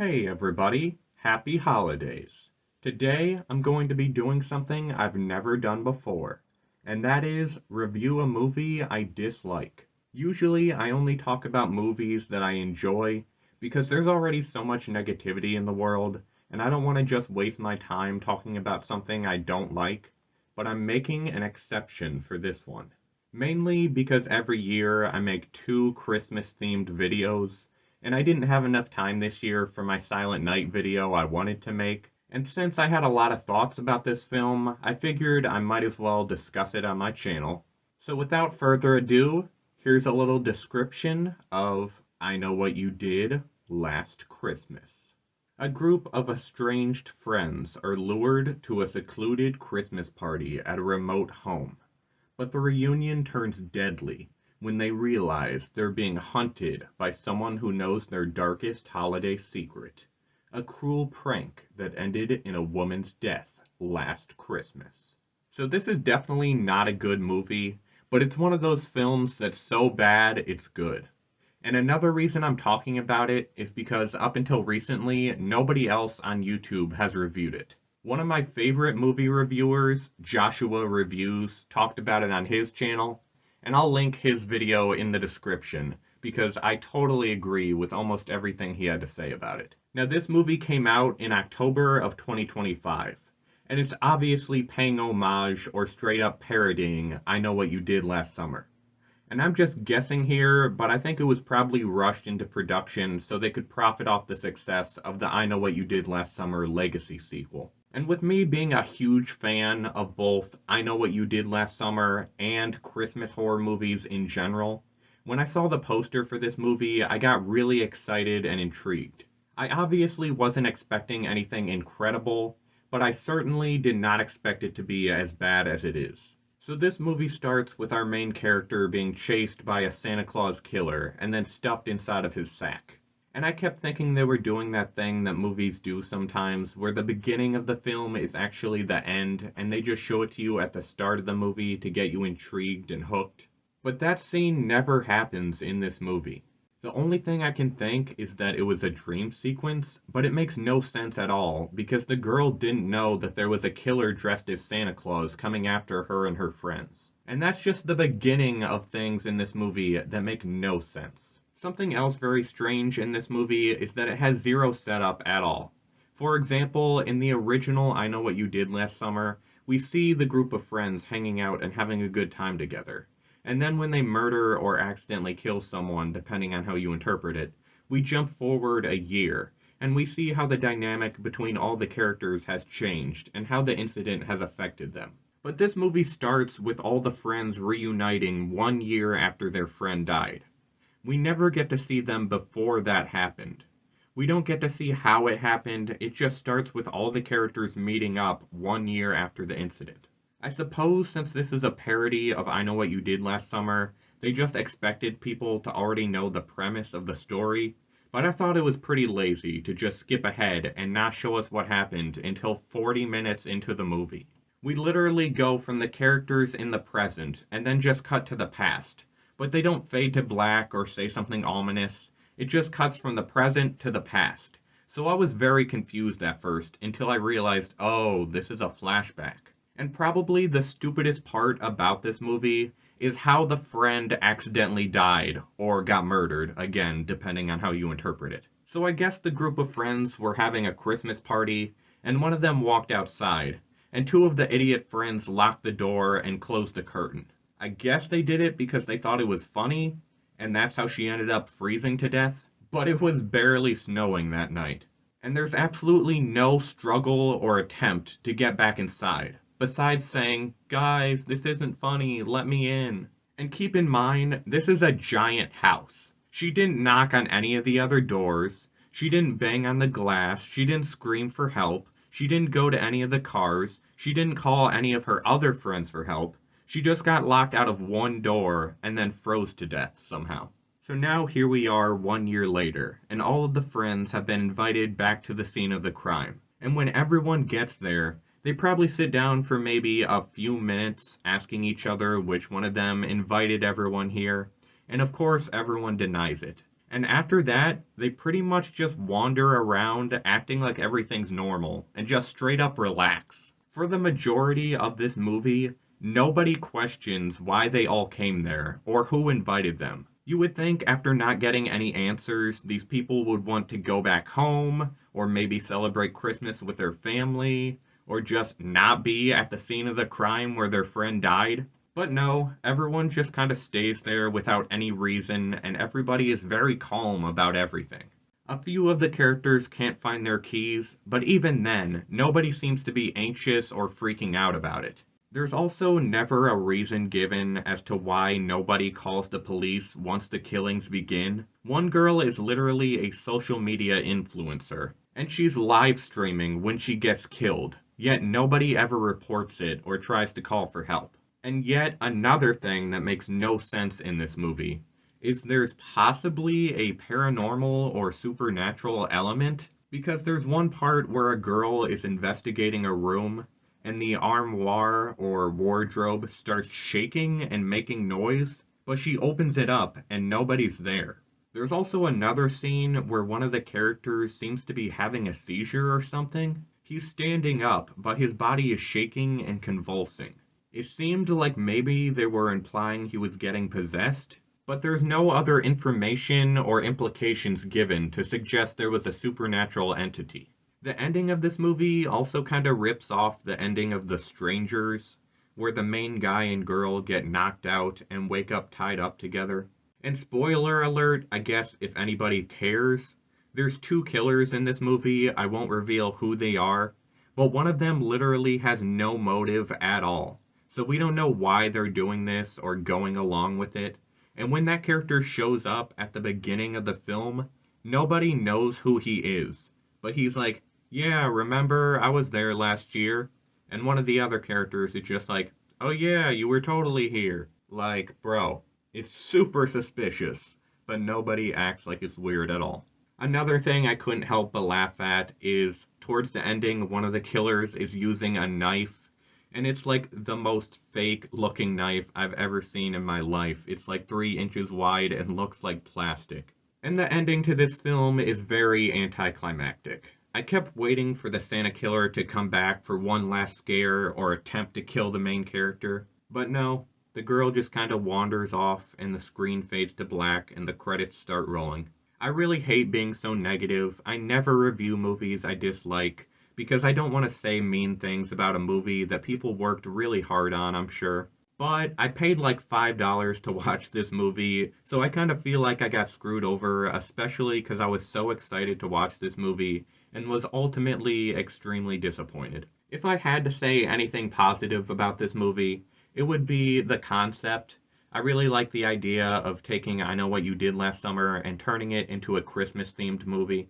Hey everybody, happy holidays. Today I'm going to be doing something I've never done before, and that is review a movie I dislike. Usually I only talk about movies that I enjoy because there's already so much negativity in the world, and I don't want to just waste my time talking about something I don't like, but I'm making an exception for this one. Mainly because every year I make two Christmas themed videos and I didn't have enough time this year for my Silent Night video I wanted to make, and since I had a lot of thoughts about this film, I figured I might as well discuss it on my channel. So without further ado, here's a little description of I Know What You Did Last Christmas. A group of estranged friends are lured to a secluded Christmas party at a remote home, but the reunion turns deadly when they realize they're being hunted by someone who knows their darkest holiday secret. A cruel prank that ended in a woman's death last Christmas. So this is definitely not a good movie, but it's one of those films that's so bad it's good. And another reason I'm talking about it is because up until recently, nobody else on YouTube has reviewed it. One of my favorite movie reviewers, Joshua Reviews, talked about it on his channel, and I'll link his video in the description because I totally agree with almost everything he had to say about it. Now, this movie came out in October of 2025, and it's obviously paying homage or straight up parodying I Know What You Did Last Summer. And I'm just guessing here, but I think it was probably rushed into production so they could profit off the success of the I Know What You Did Last Summer Legacy sequel. And with me being a huge fan of both I Know What You Did Last Summer and Christmas horror movies in general, when I saw the poster for this movie, I got really excited and intrigued. I obviously wasn't expecting anything incredible, but I certainly did not expect it to be as bad as it is. So this movie starts with our main character being chased by a Santa Claus killer and then stuffed inside of his sack. And I kept thinking they were doing that thing that movies do sometimes, where the beginning of the film is actually the end, and they just show it to you at the start of the movie to get you intrigued and hooked. But that scene never happens in this movie. The only thing I can think is that it was a dream sequence, but it makes no sense at all, because the girl didn't know that there was a killer dressed as Santa Claus coming after her and her friends. And that's just the beginning of things in this movie that make no sense. Something else very strange in this movie is that it has zero setup at all. For example, in the original I Know What You Did Last Summer, we see the group of friends hanging out and having a good time together. And then when they murder or accidentally kill someone, depending on how you interpret it, we jump forward a year, and we see how the dynamic between all the characters has changed and how the incident has affected them. But this movie starts with all the friends reuniting 1 year after their friend died. We never get to see them before that happened. We don't get to see how it happened, it just starts with all the characters meeting up 1 year after the incident. I suppose since this is a parody of I Know What You Did Last Summer, they just expected people to already know the premise of the story, but I thought it was pretty lazy to just skip ahead and not show us what happened until 40 minutes into the movie. We literally go from the characters in the present and then just cut to the past, but they don't fade to black or say something ominous, it just cuts from the present to the past. So I was very confused at first until I realized, oh, this is a flashback. And probably the stupidest part about this movie is how the friend accidentally died, or got murdered, again, depending on how you interpret it. So I guess the group of friends were having a Christmas party, and one of them walked outside, and two of the idiot friends locked the door and closed the curtain. I guess they did it because they thought it was funny, and that's how she ended up freezing to death, but it was barely snowing that night. And there's absolutely no struggle or attempt to get back inside, besides saying, guys, this isn't funny, let me in. And keep in mind, this is a giant house. She didn't knock on any of the other doors, she didn't bang on the glass, she didn't scream for help, she didn't go to any of the cars, she didn't call any of her other friends for help, she just got locked out of one door and then froze to death somehow. So now here we are 1 year later, and all of the friends have been invited back to the scene of the crime. And when everyone gets there, they probably sit down for maybe a few minutes asking each other which one of them invited everyone here, and of course everyone denies it. And after that, they pretty much just wander around acting like everything's normal and just straight up relax. For the majority of this movie, nobody questions why they all came there or who invited them. You would think after not getting any answers, these people would want to go back home or maybe celebrate Christmas with their family or just not be at the scene of the crime where their friend died. But no, everyone just kind of stays there without any reason, and everybody is very calm about everything. A few of the characters can't find their keys, but even then, nobody seems to be anxious or freaking out about it. There's also never a reason given as to why nobody calls the police once the killings begin. One girl is literally a social media influencer, and she's live streaming when she gets killed, yet nobody ever reports it or tries to call for help. And yet, another thing that makes no sense in this movie is there's possibly a paranormal or supernatural element, because there's one part where a girl is investigating a room and the armoire or wardrobe starts shaking and making noise, but she opens it up and nobody's there. There's also another scene where one of the characters seems to be having a seizure or something. He's standing up, but his body is shaking and convulsing. It seemed like maybe they were implying he was getting possessed, but there's no other information or implications given to suggest there was a supernatural entity. The ending of this movie also kind of rips off the ending of The Strangers, where the main guy and girl get knocked out and wake up tied up together. And spoiler alert, I guess if anybody cares, there's two killers in this movie. I won't reveal who they are, but one of them literally has no motive at all. So we don't know why they're doing this or going along with it. And when that character shows up at the beginning of the film, nobody knows who he is. But he's like, yeah, remember I was there last year? And one of the other characters is just like, oh yeah, you were totally here. Like, bro, it's super suspicious, but nobody acts like it's weird at all. Another thing I couldn't help but laugh at is towards the ending, one of the killers is using a knife, and it's like the most fake looking knife I've ever seen in my life. It's like 3 inches wide and looks like plastic. And the ending to this film is very anticlimactic. I kept waiting for the Santa killer to come back for one last scare or attempt to kill the main character, but no, the girl just kind of wanders off and the screen fades to black and the credits start rolling. I really hate being so negative. I never review movies I dislike, because I don't want to say mean things about a movie that people worked really hard on, I'm sure. But I paid like $5 to watch this movie, so I kind of feel like I got screwed over, especially because I was so excited to watch this movie and was ultimately extremely disappointed. If I had to say anything positive about this movie, it would be the concept. I really like the idea of taking I Know What You Did Last Summer and turning it into a Christmas-themed movie.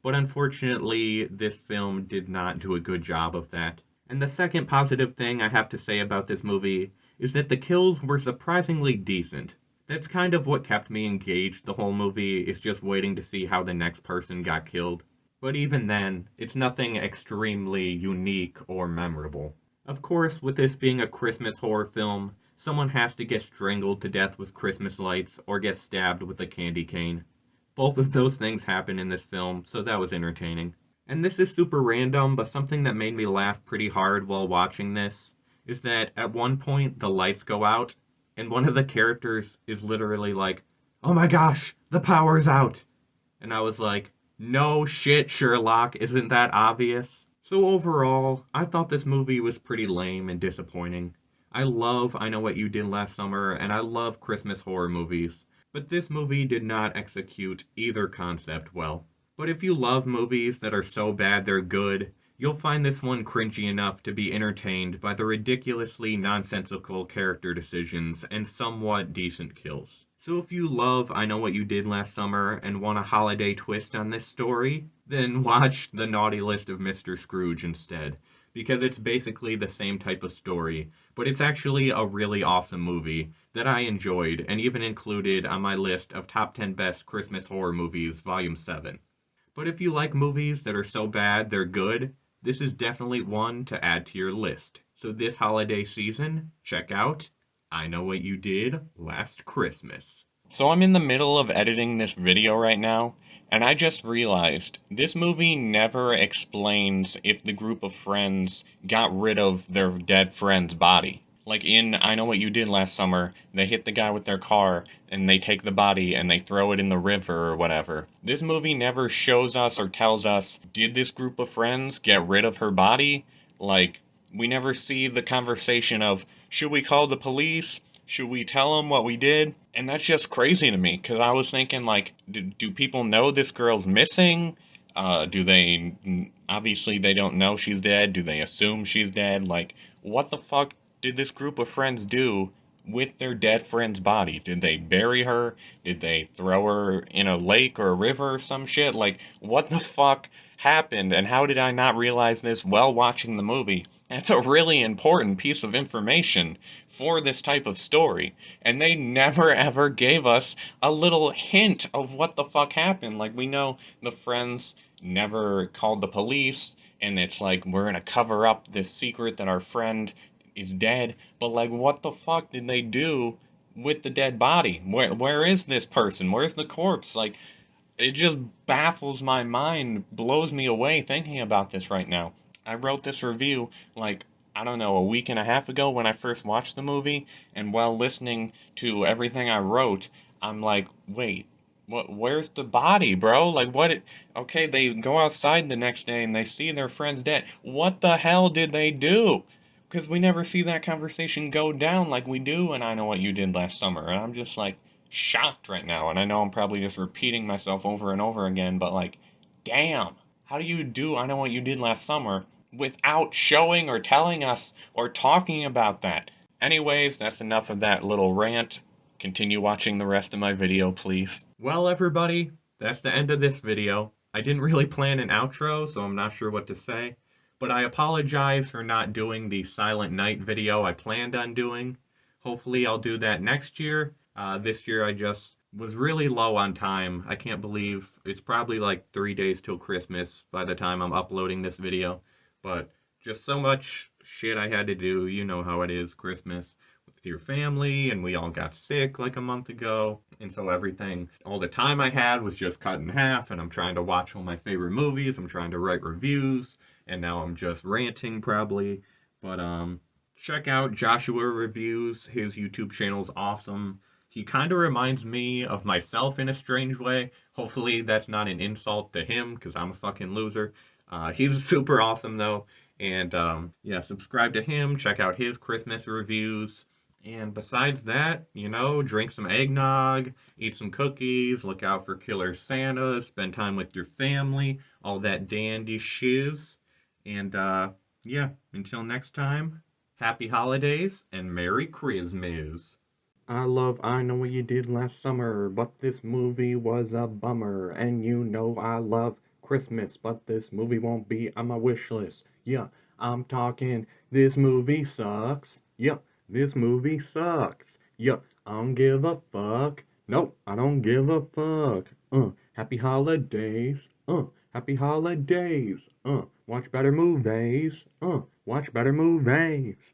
But unfortunately, this film did not do a good job of that. And the second positive thing I have to say about this movie is that the kills were surprisingly decent. That's kind of what kept me engaged the whole movie, is just waiting to see how the next person got killed. But even then, it's nothing extremely unique or memorable. Of course, with this being a Christmas horror film, someone has to get strangled to death with Christmas lights or get stabbed with a candy cane. Both of those things happen in this film, so that was entertaining. And this is super random, but something that made me laugh pretty hard while watching this is that at one point the lights go out, and one of the characters is literally like, oh my gosh, the power's out! And I was like, no shit, Sherlock, isn't that obvious? So overall, I thought this movie was pretty lame and disappointing. I love I Know What You Did Last Summer, and I love Christmas horror movies. But this movie did not execute either concept well. But if you love movies that are so bad they're good, you'll find this one cringy enough to be entertained by the ridiculously nonsensical character decisions and somewhat decent kills. So if you love I Know What You Did Last Summer and want a holiday twist on this story, then watch The Naughty List of Mr. Scrooge instead, because it's basically the same type of story, but it's actually a really awesome movie that I enjoyed and even included on my list of top 10 best Christmas horror movies, Volume 7. But if you like movies that are so bad they're good, this is definitely one to add to your list. So this holiday season, check out I Know What You Did Last Christmas. So I'm in the middle of editing this video right now, and I just realized this movie never explains if the group of friends got rid of their dead friend's body. Like in I Know What You Did Last Summer, they hit the guy with their car and they take the body and they throw it in the river or whatever. This movie never shows us or tells us, did this group of friends get rid of her body? Like, we never see the conversation of, should we call the police? Should we tell them what we did? And that's just crazy to me because I was thinking, like, do people know this girl's missing? Do they obviously they don't know she's dead? Do they assume she's dead? Like, what the fuck did this group of friends do with their dead friend's body? Did they bury her? Did they throw her in a lake or a river or some shit? Like, what the fuck happened? And how did I not realize this while watching the movie? That's a really important piece of information for this type of story. And they never ever gave us a little hint of what the fuck happened. Like, we know the friends never called the police, and it's like, we're gonna cover up this secret that our friend is dead. But, like, what the fuck did they do with the dead body? Where is this person? Where's the corpse? Like, it just baffles my mind, blows me away thinking about this right now. I wrote this review like, I don't know, a week and a half ago when I first watched the movie, and while listening to everything I wrote, I'm like, wait, where's the body, bro? Like, okay, they go outside the next day and they see their friend's dead. What the hell did they do? Because we never see that conversation go down like we do, and I Know What You Did Last Summer. And I'm just like shocked right now. And I know I'm probably just repeating myself over and over again, but like, damn, how do you do I Know What You Did Last Summer without showing or telling us or talking about that? Anyways, that's enough of that little rant. Continue watching the rest of my video, please. Well, everybody, that's the end of this video. I didn't really plan an outro, so I'm not sure what to say. But I apologize for not doing the Silent Night video I planned on doing. Hopefully I'll do that next year. This year I just was really low on time. I can't believe it's probably like 3 days till Christmas by the time I'm uploading this video. But just so much shit I had to do. You know how it is, Christmas with your family, and we all got sick like a month ago. And so everything, all the time I had was just cut in half, and I'm trying to watch all my favorite movies. I'm trying to write reviews, and now I'm just ranting probably. But check out Joshua Reviews. His YouTube channel's awesome. He kind of reminds me of myself in a strange way. Hopefully that's not an insult to him, because I'm a fucking loser. He's super awesome though. And yeah, subscribe to him, check out his Christmas reviews. And besides that, you know, drink some eggnog, eat some cookies, look out for killer Santa, spend time with your family, all that dandy shiz. And yeah, until next time, happy holidays and Merry Christmas. I know what you did last summer, but this movie was a bummer. And you know I love Christmas, but this movie won't be on my wish list. Yeah, I'm talking, this movie sucks. Yeah, this movie sucks. Yeah, I don't give a fuck. Nope, I don't give a fuck. Happy holidays. Happy holidays. Watch better movies. Watch better movies.